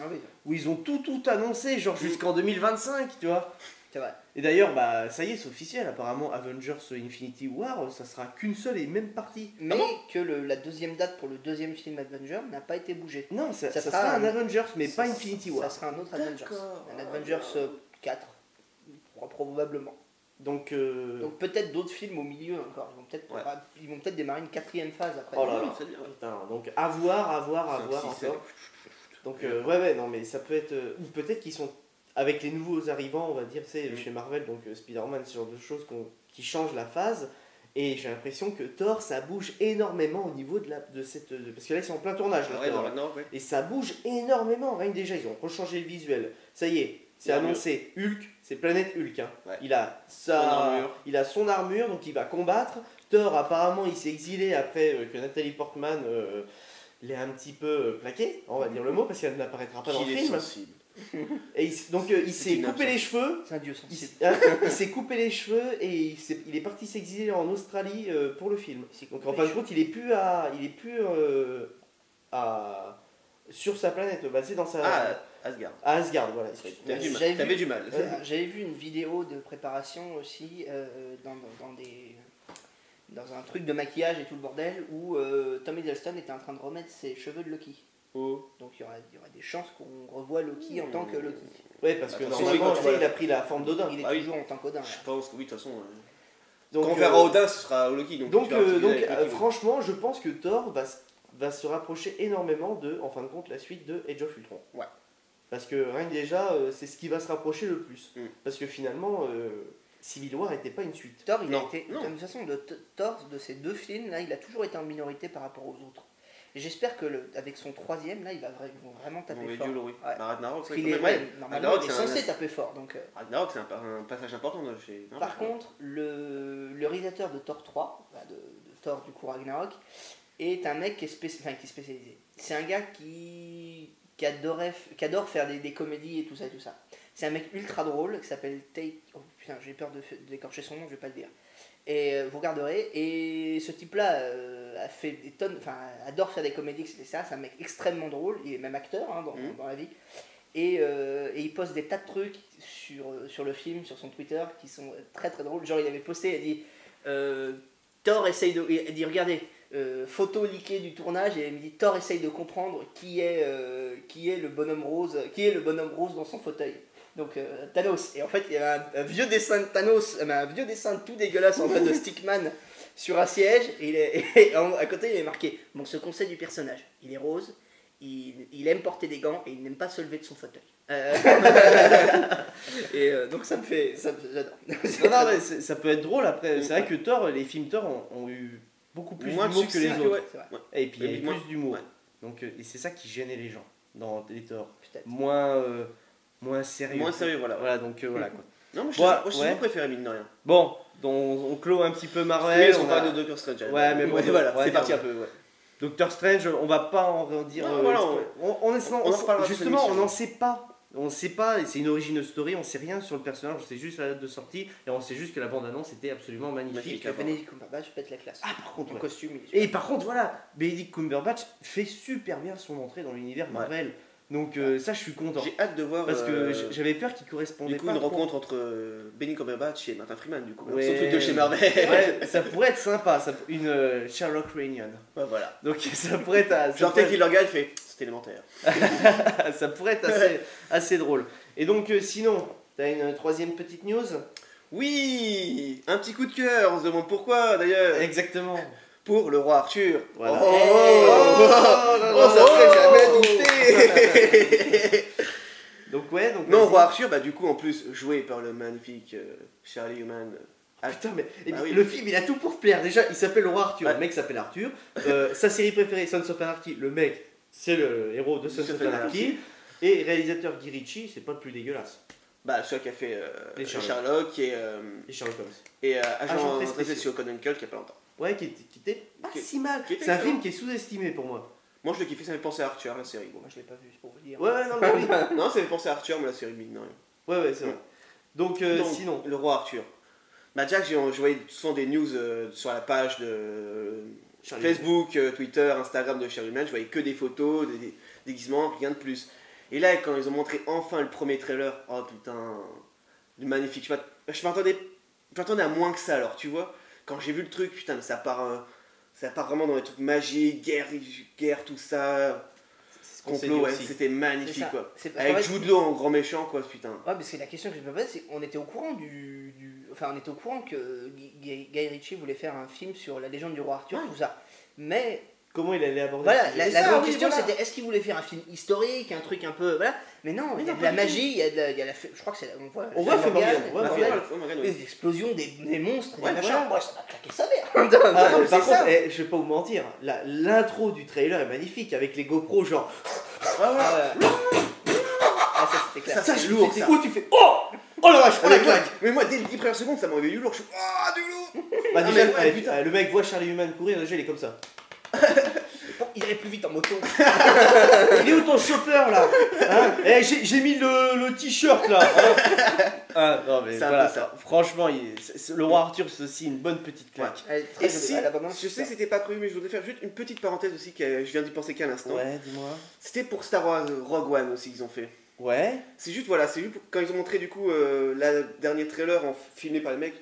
où ils ont tout annoncé, genre jusqu'en 2025, tu vois. C'est vrai. Et d'ailleurs, ça y est, c'est officiel. Apparemment, Avengers Infinity War, ça sera qu'une seule et même partie. Mais que la deuxième date pour le deuxième film Avengers n'a pas été bougée. Non, ça sera un Avengers, mais pas Infinity War. Ça sera un autre Avengers. Un Avengers 4, probablement. Donc peut-être d'autres films au milieu encore. Ils vont peut-être démarrer une 4e phase après. Oh là là, putain. Donc à voir encore. Donc non, mais ça peut être... Ou peut-être qu'ils sont... Avec les nouveaux arrivants, on va dire, chez Marvel, donc Spider-Man, ce genre de choses qui changent la phase. Et j'ai l'impression que Thor, ça bouge énormément au niveau de cette... parce que là, ils sont en plein tournage. Et ça bouge énormément. Rien que déjà, ils ont rechangé le visuel. Ça y est, c'est annoncé. Hulk, c'est Planète Hulk. Hein. Ouais. Il a son armure, donc il va combattre. Thor, apparemment, il s'est exilé après que Nathalie Portman l'ait un petit peu plaqué, on va dire le mot, parce qu'elle n'apparaîtra pas dans le film. Et il s'est coupé les cheveux. C'est un dieu sensible. Il s'est coupé les cheveux et il est parti s'exiler en Australie pour le film. Donc en fin de compte, il est plus sur sa planète, basé dans sa Asgard. À Asgard, voilà. T'avais du mal. J'avais vu une vidéo de préparation aussi dans un truc de maquillage et tout le bordel où Tom Hiddleston était en train de remettre ses cheveux de Loki. Donc il y aura des chances qu'on revoie Loki en tant que Loki. Ouais, parce que normalement, il a pris la forme d'Odin. Il est toujours en tant qu'Odin. Je pense que oui, de toute façon. Donc, quand on verra Odin, ce sera Loki. Donc franchement, je pense que Thor va se rapprocher énormément de, en fin de compte, la suite de Age of Ultron. Ouais. Parce que rien que déjà, c'est ce qui va se rapprocher le plus. Parce que finalement, Civil War n'était pas une suite. Thor, de toute façon, Thor, de ces deux films, là, il a toujours été en minorité par rapport aux autres. Et j'espère avec son troisième, là, ils vont vraiment taper fort. Oui. Ouais. Ragnarok, normalement, il est censé taper fort. Donc, Ragnarok, c'est un passage important. Par contre, le réalisateur de Thor 3, de Thor du coup Ragnarok, est un mec qui est spécialisé. C'est un gars qui adore faire des comédies et tout ça. C'est un mec ultra drôle qui s'appelle Tate... Oh putain, j'ai peur d'écorcher son nom, je vais pas le dire. Et vous regarderez, et ce type-là a fait des tonnes, adore faire des comédies, etc. C'est un mec extrêmement drôle, il est même acteur dans la vie. Et il poste des tas de trucs sur le film, sur son Twitter, qui sont très très drôles. Genre il avait posté, il a dit Thor essaye de... Il a dit regardez, photo leakée du tournage, et il me dit Thor essaye de comprendre qui est le bonhomme rose dans son fauteuil. Donc Thanos, et en fait il y avait un vieux dessin de Thanos, un vieux dessin tout dégueulasse en fait de Stickman sur un siège, et à côté il est marqué bon, ce qu'on sait du personnage, il est rose, il aime porter des gants et il n'aime pas se lever de son fauteuil. Et donc j'adore. Non, mais ça peut être drôle après. C'est vrai que Thor, les films Thor ont eu beaucoup plus d'humour que les autres. Et puis il y avait plus d'humour. Donc et c'est ça qui gênait les gens dans les Thor. Moins sérieux. Voilà, donc voilà quoi. Non, mais je préféré mine de rien. Bon, donc on clôt un petit peu Marvel. Oui, on parle de Doctor Strange. Ouais, mais bon, voilà, c'est parti un peu. Ouais. Doctor Strange, on va pas en redire. Justement, on n'en sait pas. On ne sait pas, c'est une origin story, on ne sait rien sur le personnage, on sait juste la date de sortie et on sait juste que la bande-annonce était absolument magnifique. Benedict Cumberbatch pète la classe. Ah, par contre, en costume. Et par contre, voilà, Benedict Cumberbatch fait super bien son entrée dans l'univers Marvel. Ouais. Donc ça, je suis content. J'ai hâte de voir. Parce que j'avais peur qu'il correspondait pas. Du coup, une rencontre entre Benedict Cumberbatch et Martin Freeman, du coup. Ouais. Son truc de chez Marvel. Ouais, ça pourrait être sympa, une Sherlock Reunion. Ouais, voilà. Donc ça pourrait être. Genre, tel qu'il le regarde, il fait c'est élémentaire. Ça pourrait être assez drôle. Et donc, sinon, t'as une troisième petite news? Oui, un petit coup de cœur, on se demande pourquoi d'ailleurs. Exactement. Pour le roi Arthur. Voilà. Ça ferait jamais douter. Donc ouais, donc... Non, Roi Arthur, bah du coup, en plus, joué par le magnifique Charlie Hunnam. Ah putain, mais le film, il a tout pour plaire. Déjà, il s'appelle le Roi Arthur, le mec s'appelle Arthur. Sa série préférée, Sons of Anarchy, le mec, c'est le héros de Sons of Anarchy. Et réalisateur Guy Ritchie, c'est pas le plus dégueulasse. Bah, celui qui a fait Sherlock et Sherlock Holmes. Et Agent très spécial Conan Cult qui a pas longtemps. Ouais, qui était pas si mal. C'est un film qui est sous-estimé pour moi. Moi je l'ai kiffé, ça me fait penser à Arthur, la série. Moi je l'ai pas vu, c'est pour vous dire. Ouais, non, mais oui. Non, ça me fait penser à Arthur, mais la série, non. Ouais, c'est vrai. Donc sinon. Le Roi Arthur. Bah, Jack, je voyais souvent des news sur la page de Facebook, Twitter, Instagram de Charlie Hunnam. Je voyais que des photos, des déguisements, rien de plus. Et là, quand ils ont montré enfin le premier trailer, oh putain, du magnifique. Je m'attendais à moins que ça, alors, tu vois. Quand j'ai vu le truc, putain, mais ça part vraiment dans les trucs magiques, guerre, tout ça. Complot, ouais, c'était magnifique, quoi. Avec Jude Law en grand méchant, quoi, putain. Ouais, parce que la question que je me posais, c'est qu'on était au courant on était au courant que Guy Ritchie voulait faire un film sur la légende du roi Arthur, tout ça. Mais... Comment il allait aborder Voilà, la grande question c'était est-ce qu'il voulait faire un film historique, un truc un peu. Voilà. Mais non, il y a de la magie, il y a la. Je crois que c'est. On voit Morgan, des explosions, des monstres, des machins. Moi, ça m'a claqué sa mère. Par contre, je vais pas vous mentir, l'intro du trailer est magnifique avec les GoPros, genre. Ça c'était clair. Ça, c'est lourd. Où tu fais oh la vache, la claque. Mais moi, dès les 10 premières secondes, ça m'enlevait du lourd. Je suis du lourd. Bah, déjà, le mec voit Charlie Hunnam courir, déjà il est comme ça. Il irait plus vite en moto. Il est où ton chopper là, hein? J'ai mis le t-shirt là, hein? Non mais voilà, ça. Franchement le Roi Arthur c'est aussi une bonne petite claque. Et si, je sais que c'était pas prévu, mais je voudrais faire juste une petite parenthèse aussi, que je viens d'y penser qu'à l'instant. Ouais, dis-moi. C'était pour Star Wars Rogue One aussi qu'ils ont fait. Ouais. C'est juste quand ils ont montré du coup la dernier trailer filmé par les mecs.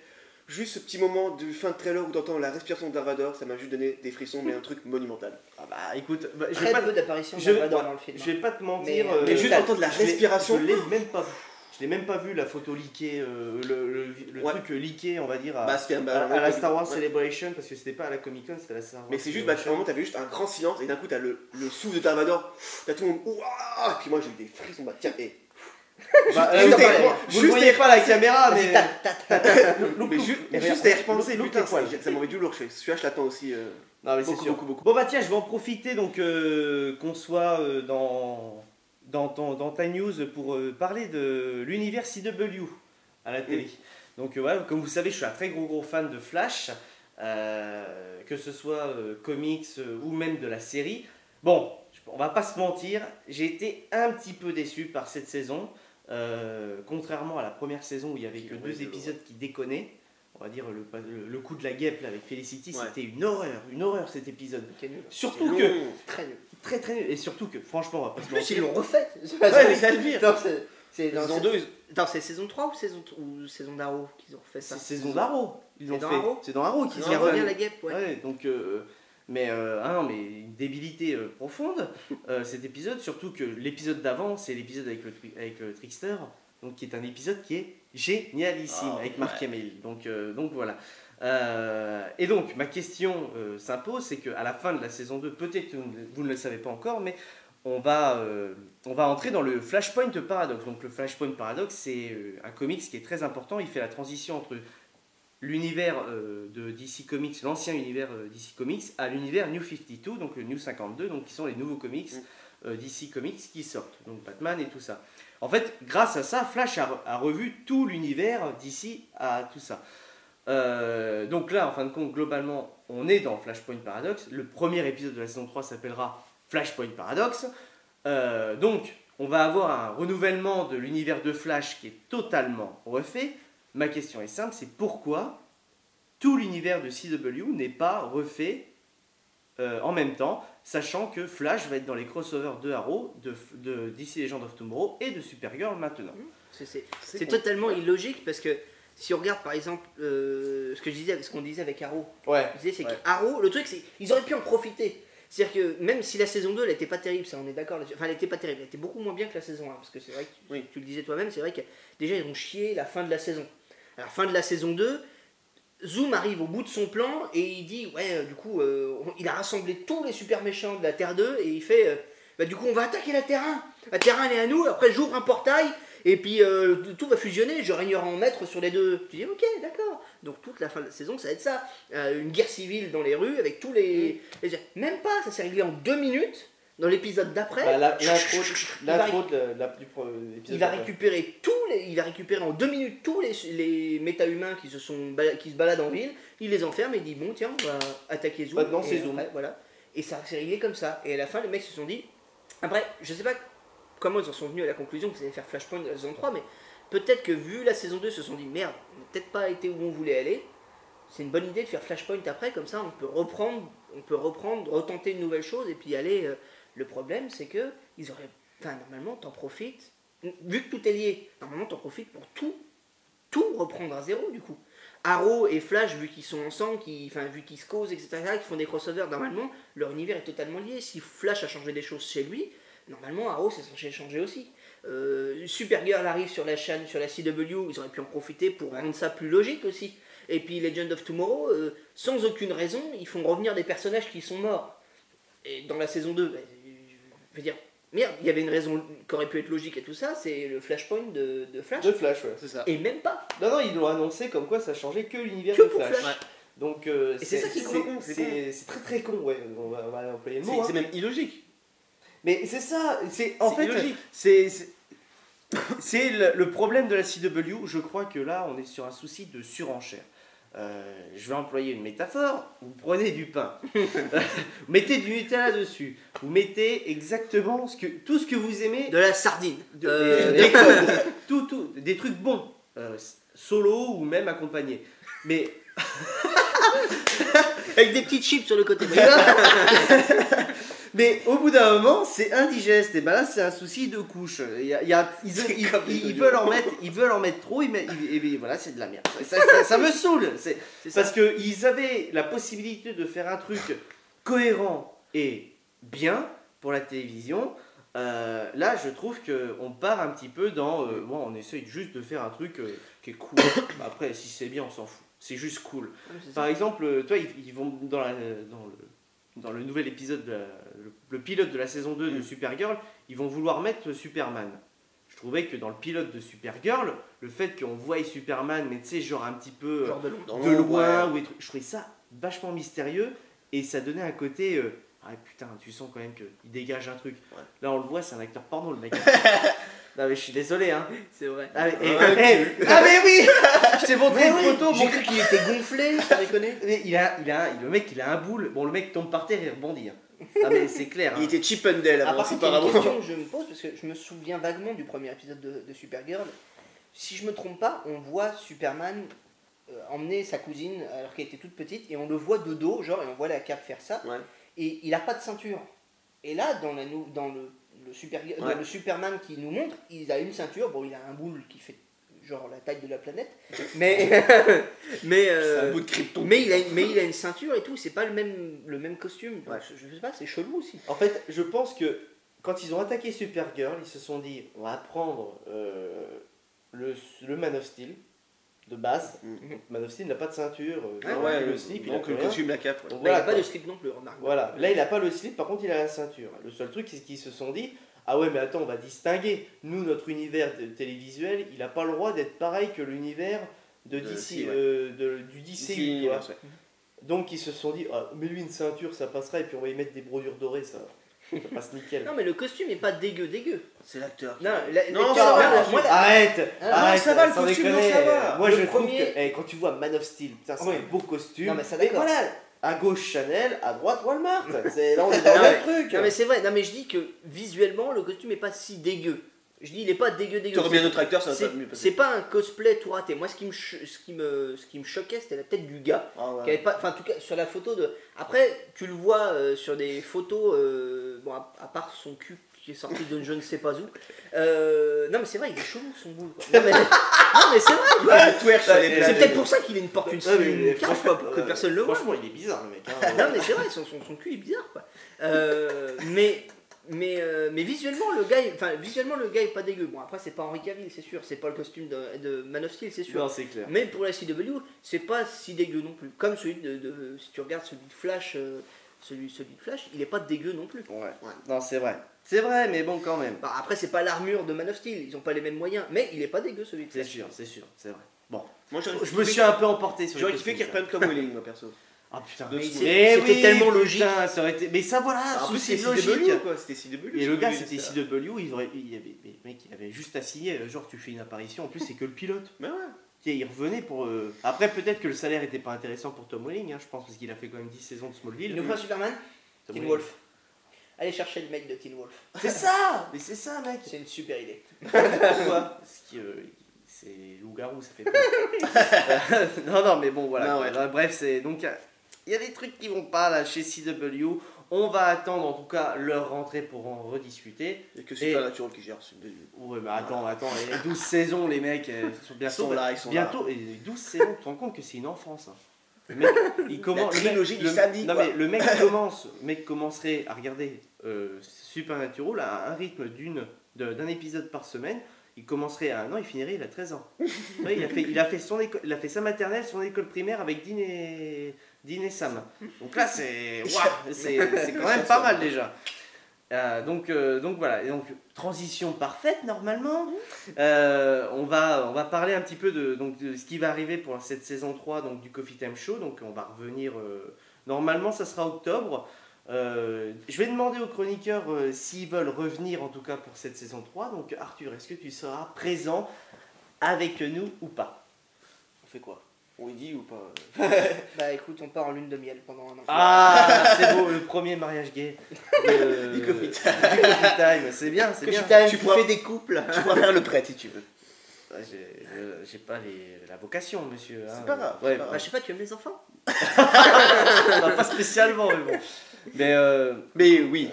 Juste ce petit moment de fin de trailer où t'entends la respiration de Darth Vader, ça m'a juste donné des frissons, mais un truc monumental. Ah bah écoute, je vais pas peu d'apparitions de Darth Vader dans le film. Je vais pas te mentir, mais juste entendre la respiration. Je l'ai même pas vu. Je l'ai même pas vu la photo leakée, le truc leaké, on va dire, à la Star Wars Celebration, parce que c'était pas à la Comic Con, c'était à la Star Wars. Mais c'est juste, à un moment t'avais juste un grand silence, et d'un coup t'as le souffle de Darth Vader, t'as tout le monde, ouah, et puis moi j'ai eu des frissons, tiens, vous ne voyez pas la caméra, mais juste à y repenser, putain, ça m'aurait du lourd. Celui-là, je l'attends aussi. Non, mais c'est sûr. Beaucoup. Bon, bah tiens, je vais en profiter donc qu'on soit dans ta news pour parler de l'univers CW à la télé. Donc, ouais, comme vous savez, je suis un très gros fan de Flash, que ce soit comics ou même de la série. Bon, on va pas se mentir, j'ai été un petit peu déçu par cette saison. Contrairement à la première saison où il y avait que 2 épisodes qui déconnaient, on va dire le coup de la guêpe là, avec Felicity, c'était une horreur cet épisode. Surtout que très nul, et surtout que franchement on va pas se mentir. Ils l'ont refait. Ouais, mais c'est le pire. C'est saison 2. C'est saison 3 ou saison d'Arrow qu'ils ont refait ça? C'est saison d'Arrow. C'est dans Arrow qu'ils ont revient la guêpe, ouais. Donc mais une débilité profonde cet épisode, surtout que l'épisode d'avant c'est l'épisode avec le Trickster, donc qui est un épisode qui est génialissime avec Mark Hamill. Donc voilà. Et donc ma question s'impose, c'est qu'à la fin de la saison 2, peut-être que vous ne le savez pas encore, mais on va entrer dans le Flashpoint Paradox. Donc le Flashpoint Paradox, c'est un comics qui est très important. Il fait la transition entre l'univers de DC Comics, l'ancien univers DC Comics, à l'univers New 52, donc le New 52, donc qui sont les nouveaux comics DC Comics qui sortent, donc Batman et tout ça. En fait, grâce à ça, Flash a revu tout l'univers DC à tout ça. Donc là, en fin de compte, globalement, on est dans Flashpoint Paradox. Le premier épisode de la saison 3 s'appellera Flashpoint Paradox. Donc, on va avoir un renouvellement de l'univers de Flash qui est totalement refait. Ma question est simple, c'est pourquoi tout l'univers de CW n'est pas refait en même temps, sachant que Flash va être dans les crossovers de Arrow, de DC Legends of Tomorrow et de Supergirl maintenant. C'est totalement illogique parce que si on regarde par exemple ce qu'on disait avec Arrow, c'est qu'Arrow, le truc c'est qu'ils auraient pu en profiter. C'est-à-dire que même si la saison 2 elle était pas terrible, ça on est d'accord, enfin elle était pas terrible, elle était beaucoup moins bien que la saison 1, parce que c'est vrai que tu le disais toi-même, c'est vrai que déjà ils ont chié la fin de la saison. À la fin de la saison 2, Zoom arrive au bout de son plan et il dit du coup il a rassemblé tous les super méchants de la Terre 2 et il fait du coup on va attaquer la Terre 1. La Terre elle est à nous, après j'ouvre un portail, et puis tout va fusionner, je régnerai en maître sur les deux. Tu dis ok, d'accord. Donc toute la fin de la saison, ça va être ça. Une guerre civile dans les rues, avec tous les... Même pas, ça s'est réglé en 2 minutes. Dans l'épisode d'après, il va récupérer en 2 minutes tous les méta-humains qui se baladent en ville, il les enferme et il dit bon tiens on va attaquer Zoom. Maintenant c'est Zoom. Voilà. Et ça s'est réglé comme ça. Et à la fin les mecs se sont dit, après je sais pas comment ils en sont venus à la conclusion qu'ils allaient faire Flashpoint de la saison 3, mais peut-être que vu la saison 2 ils se sont dit merde, on n'a peut-être pas été où on voulait aller. C'est une bonne idée de faire Flashpoint après, comme ça on peut reprendre, retenter une nouvelle chose et puis aller... Le problème, c'est que ils auraient, normalement, t'en profites. Vu que tout est lié, normalement, t'en profites pour tout reprendre à zéro, du coup. Arrow et Flash, vu qu'ils sont ensemble, vu qu'ils se causent, etc., qu'ils font des crossovers, normalement, leur univers est totalement lié. Si Flash a changé des choses chez lui, normalement, Arrow, c'est censé changer aussi. Supergirl arrive sur la chaîne, sur la CW, ils auraient pu en profiter pour rendre ça plus logique aussi. Et puis Legend of Tomorrow, sans aucune raison, ils font revenir des personnages qui sont morts. Et dans la saison 2, je veux dire, merde, il y avait une raison qui aurait pu être logique et tout ça, c'est le Flashpoint de Flash. De Flash, ouais, c'est ça. Et même pas. Non, ils l'ont annoncé comme quoi ça changeait que l'univers de Flash. Ouais. Donc, et c'est ça qui est con. C'est très très con, ouais. On va employer le mot. C'est même illogique. Mais c'est ça, c'est illogique. C'est le problème de la CW. Je crois que là, on est sur un souci de surenchère. Je vais employer une métaphore. Vous prenez du pain, vous mettez du Nutella dessus, vous mettez exactement tout ce que vous aimez, de la sardine, des trucs bons, solo ou même accompagnés. Mais avec des petites chips sur le côté. Mais au bout d'un moment, c'est indigeste. Et ben là, c'est un souci de couche. Ils veulent en mettre trop. Et voilà, c'est de la merde. Ça me saoule. Parce qu'ils avaient la possibilité de faire un truc cohérent et bien pour la télévision. Là, je trouve qu'on part un petit peu dans... on essaye juste de faire un truc qui est cool. Après, si c'est bien, on s'en fout. C'est juste cool. Par exemple, toi, ils vont dans le nouvel épisode, le pilote de la saison 2 de Supergirl, ils vont vouloir mettre Superman. Je trouvais que dans le pilote de Supergirl, le fait qu'on voie Superman, mais tu sais, genre un petit peu genre de loin, je trouvais ça vachement mystérieux, et ça donnait un côté... ah putain, tu sens quand même qu'il dégage un truc. Ouais. Là, on le voit, c'est un acteur porno, le mec. Non mais je suis désolé, hein. C'est vrai. Ah mais oui. Je t'ai montré une photo. J'ai cru qu'il était gonflé, ça déconne. Le mec, il a un boule. Bon, le mec tombe par terre et rebondit. Ah mais c'est clair. Il était Chip and Dale avant, apparemment. Une question que je me pose, parce que je me souviens vaguement du premier épisode de Supergirl. Si je me trompe pas, on voit Superman emmener sa cousine alors qu'elle était toute petite, et on le voit de dos, genre, et on voit la Cap faire ça. Ouais. Et il a pas de ceinture. Et là, dans le Superman qui nous montre, il a une ceinture. Bon, il a un boule qui fait genre la taille de la planète, mais c'est un bout de krypton. Mais il a une ceinture et tout. C'est pas le même costume. Ouais. Je sais pas, c'est chelou aussi. En fait, je pense que quand ils ont attaqué Supergirl, ils se sont dit on va prendre le Man of Steel de base. Man of Steel n'a pas de ceinture, le slip, il a le costume, la cape. Donc, voilà, il n'a pas de slip non plus, remarque. Voilà, là il n'a pas le slip, par contre il a la ceinture. Le seul truc, c'est qu'ils se sont dit ah ouais, mais attends, on va distinguer. Nous, notre univers télévisuel, il n'a pas le droit d'être pareil que l'univers du DCU. Donc ils se sont dit ah, mais lui, une ceinture ça passera, et puis on va y mettre des brodures dorées, ça passe nickel. Non mais le costume est pas dégueu. C'est l'acteur. Non, arrête. Ça va, le costume, non, ça va. Moi je trouve que quand tu vois Man of Steel, putain, c'est un beau costume. Non mais ça d'accord. Voilà, à gauche Chanel, à droite Walmart. Là on est dans le même truc. Non mais c'est vrai. Non mais je dis que visuellement le costume est pas si dégueu. Je dis il est pas dégueu. T'aurais bien notre acteur, ça va pas mieux passer. C'est pas un cosplay tout raté. Moi ce qui me choquait, c'était la tête du gars. Qui avait pas, enfin en tout cas sur la photo de. Après tu le vois sur des photos. Bon à part son cul qui est sorti de je ne sais pas où. Non mais c'est vrai, il est chelou son boule. Non mais c'est vrai. C'est peut-être pour ça qu'il porte une cape pour que personne le voit. Franchement il est bizarre le mec. Non mais c'est vrai, son cul est bizarre quoi. Mais visuellement le gars est pas dégueu. Bon après c'est pas Henry Cavill, c'est sûr, c'est pas le costume de Man of Steel, c'est sûr. Non, c'est clair. Mais pour la CW, c'est pas si dégueu non plus. Comme celui si tu regardes celui de Flash celui de Flash, il est pas dégueu non plus. Ouais. Non, c'est vrai. C'est vrai, mais bon, quand même. Bah, après, c'est pas l'armure de Man of Steel, ils ont pas les mêmes moyens, mais il est pas dégueu celui de Flash. C'est sûr, c'est vrai. Bon, Moi, je me suis un peu emporté sur j'aurais kiffé qu'ils reprennent Tom Welling, moi perso. Ah putain, c'était tellement logique. Putain, ça aurait été... Mais ça voilà, En plus, c'est c'était logique. CW, quoi. C'était CW. Et le gars, c'était CW, il avait juste à signer, genre tu fais une apparition, en plus c'est que le pilote. Mais ouais. Il revenait pour... Après peut-être que le salaire était pas intéressant pour Tom Welling, hein, je pense, parce qu'il a fait quand même 10 saisons de Smallville. Il nous faut un Superman, Tom Teen Welling. Wolf. Allez chercher le mec de Teen Wolf. C'est ça. Mais c'est ça, mec. C'est une super idée. Pourquoi? Parce que c'est loup-garou, ça fait peur. non, mais bon, voilà. Non, ouais. Bref, c'est donc il y a des trucs qui vont pas là chez CW. On va attendre en tout cas leur rentrée pour en rediscuter. Et que c'est pas Natural qui gère CW. Ouais, bah attends, les 12 saisons, les mecs, sont bientôt. Ils sont bientôt, là. Et 12 saisons, tu te rends compte que c'est une enfance. Hein. Le mec, il commence. La trilogie du samedi. Non, quoi. mais le mec commencerait à regarder Supernatural à un rythme d'un épisode par semaine. Il commencerait à 1 an, il finirait, il a 13 ans. Ouais, il a fait sa maternelle, son école primaire avec Dean et Sam. Donc là, c'est quand même pas mal déjà. Donc voilà, et donc transition parfaite normalement. On va parler un petit peu de ce qui va arriver pour cette saison 3 donc, du Coffee Time Show. Donc on va revenir, normalement ça sera octobre. Je vais demander aux chroniqueurs s'ils veulent revenir en tout cas pour cette saison 3. Donc Arthur, est-ce que tu seras présent avec nous ou pas? On fait quoi? On y dit ou pas? Bah écoute, on part en lune de miel pendant un an. Ah, c'est beau, le premier mariage gay Du Coffee Time. Du Coffee Time. C'est bien, c'est bien. Tu fais des couples. Tu pourras faire le prêt si tu veux. Ouais, j'ai pas la vocation, monsieur. C'est pas grave. Ouais, c'est pas Bah, grave. je sais pas, tu aimes les enfants? bah, pas spécialement, mais bon. Mais oui,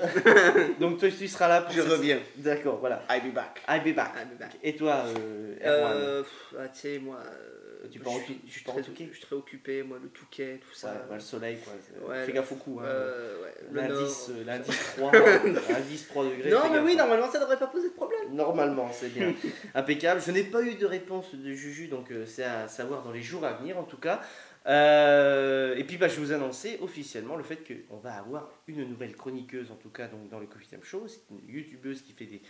Donc toi, tu seras là pour je cette- reviens. D'accord, voilà. I'll be back. I'll be back. Ah, mais bah. Et toi, Erwan, Tu sais, moi. Tu pars en Touquet. Je suis très occupé, moi, le Touquet, tout ça. le soleil, quoi. Ouais, Fais gaffe au coup. Hein. Ouais, le L'indice Nord. l'indice 3, l'indice 3 degrés. Non, fais mais gaffe, oui, hein. normalement, ça devrait pas poser de problème. Normalement, c'est bien. Impeccable. Je n'ai pas eu de réponse de Juju, donc c'est à savoir dans les jours à venir en tout cas. Et puis je vais vous annoncer officiellement le fait qu'on va avoir une nouvelle chroniqueuse en tout cas donc, dans le Coffee Time Show. C'est une youtubeuse qui fait des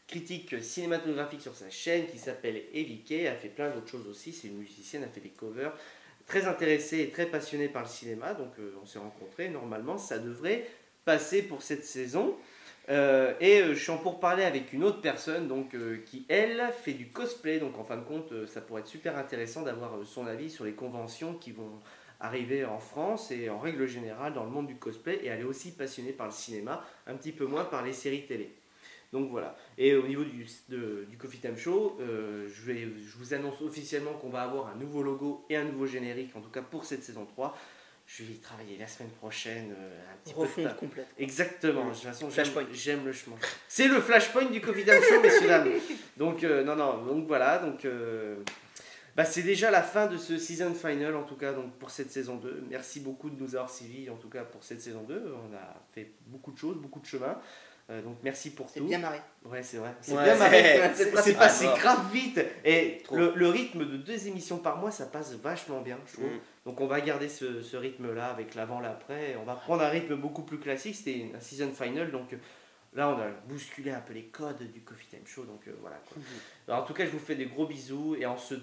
critiques cinématographiques sur sa chaîne qui s'appelle Evie Kay. Elle fait plein d'autres choses aussi. C'est une musicienne, elle fait des covers. Très intéressée et très passionnée par le cinéma. Donc on s'est rencontrés. Normalement, ça devrait passer pour cette saison. Je suis en pourparlers avec une autre personne donc, qui elle fait du cosplay, donc en fin de compte ça pourrait être super intéressant d'avoir son avis sur les conventions qui vont arriver en France et en règle générale dans le monde du cosplay, et elle est aussi passionnée par le cinéma, un petit peu moins par les séries télé. Donc voilà, et au niveau du Coffee Time Show, je vous annonce officiellement qu'on va avoir un nouveau logo et un nouveau générique, en tout cas pour cette saison 3. Je vais y travailler la semaine prochaine, un petit Refonte peu. complète. Exactement, de toute façon Flashpoint. j'aime le chemin. C'est le Flashpoint du Coffee Time Show, messieurs dames. Donc donc voilà, donc c'est déjà la fin de ce season final en tout cas donc pour cette saison 2. Merci beaucoup de nous avoir suivis en tout cas pour cette saison 2. On a fait beaucoup de choses, beaucoup de chemin. Donc merci pour tout. C'est bien marré. Ouais, c'est vrai. C'est Ouais, bien marré. c'est C'est passé grave vite. Et Trop. le rythme de 2 émissions par mois, ça passe vachement bien, je trouve. Mm. Donc on va garder ce rythme-là avec l'avant, l'après. On va prendre un rythme beaucoup plus classique. C'était un season final, donc là on a bousculé un peu les codes du Coffee Time Show. Donc voilà. Quoi. Alors, en tout cas, je vous fais des gros bisous. Et en ce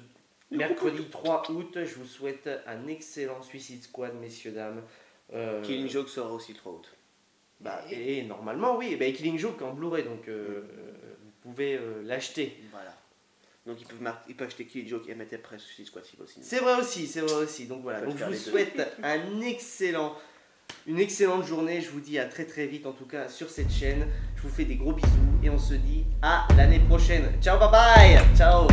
mercredi 3 août, je vous souhaite un excellent Suicide Squad, messieurs, dames. Killing Joke sera aussi le 3 août. Et normalement, oui. Killing Joke en Blu-ray, donc vous pouvez l'acheter. Voilà. Donc ils peuvent acheter Killing Joke et mettre après Suicide Squad s'ils veulent aussi. C'est vrai aussi. Donc voilà. On peut Donc je faire vous les deux. souhaite une excellente journée. Je vous dis à très très vite en tout cas sur cette chaîne. Je vous fais des gros bisous et on se dit à l'année prochaine. Ciao, bye bye. Ciao.